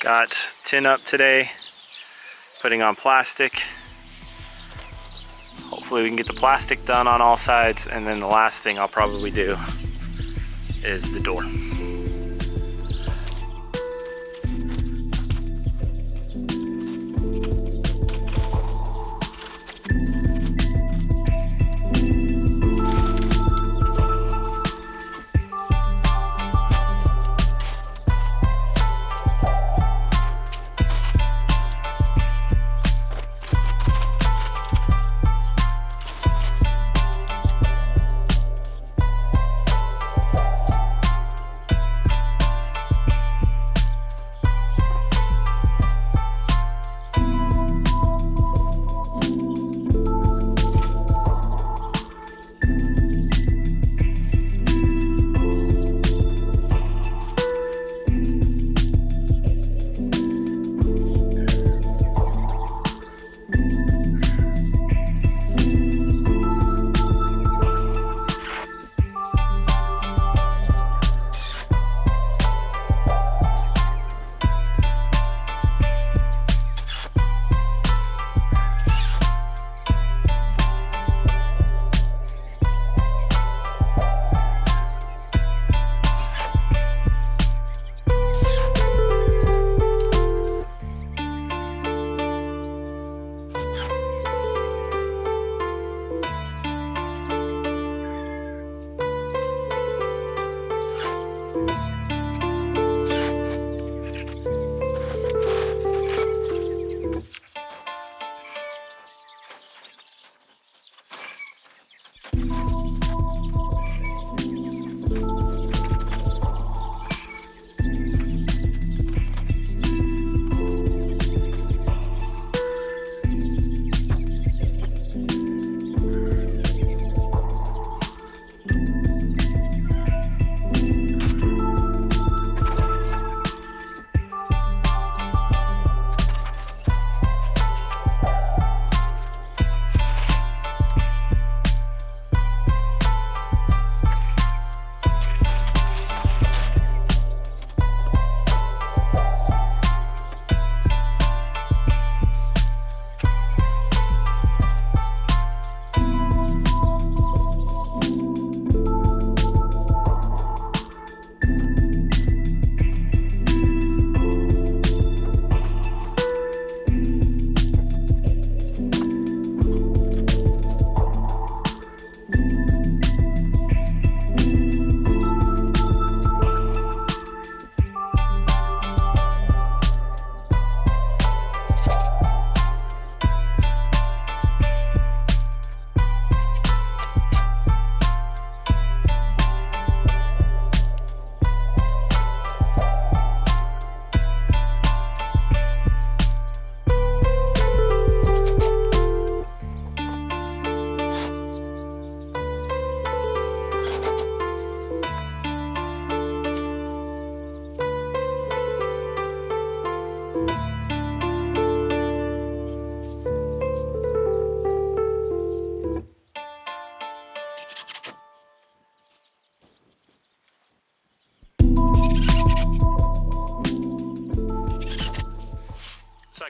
Got tin up today, putting on plastic. Hopefully we can get the plastic done on all sides, and then the last thing I'll probably do is the door.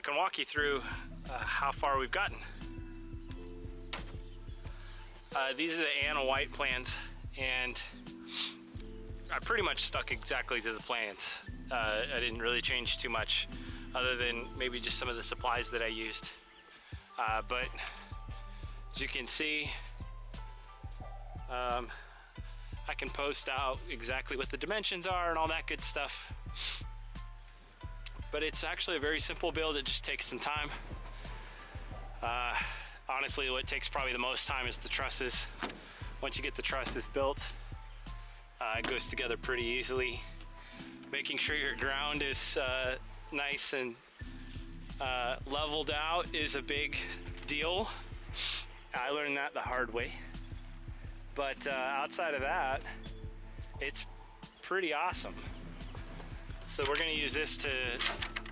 can walk you through how far we've gotten. These are the Anna White plans, and I pretty much stuck exactly to the plans. I didn't really change too much other than maybe just some of the supplies that I used. But as you can see, I can post out exactly what the dimensions are and all that good stuff. But it's actually a very simple build. It just takes some time. Honestly, what takes probably the most time is the trusses. Once you get the trusses built, it goes together pretty easily. Making sure your ground is nice and leveled out is a big deal. I learned that the hard way. But outside of that, it's pretty awesome. So we're gonna use this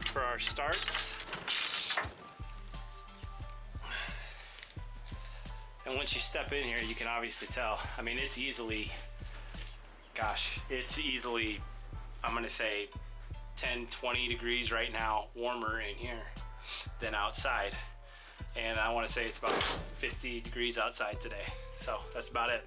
for our starts. And once you step in here, you can obviously tell. I mean, it's easily, I'm gonna say 10, 20 degrees right now warmer in here than outside. And I wanna say it's about 50 degrees outside today. So that's about it.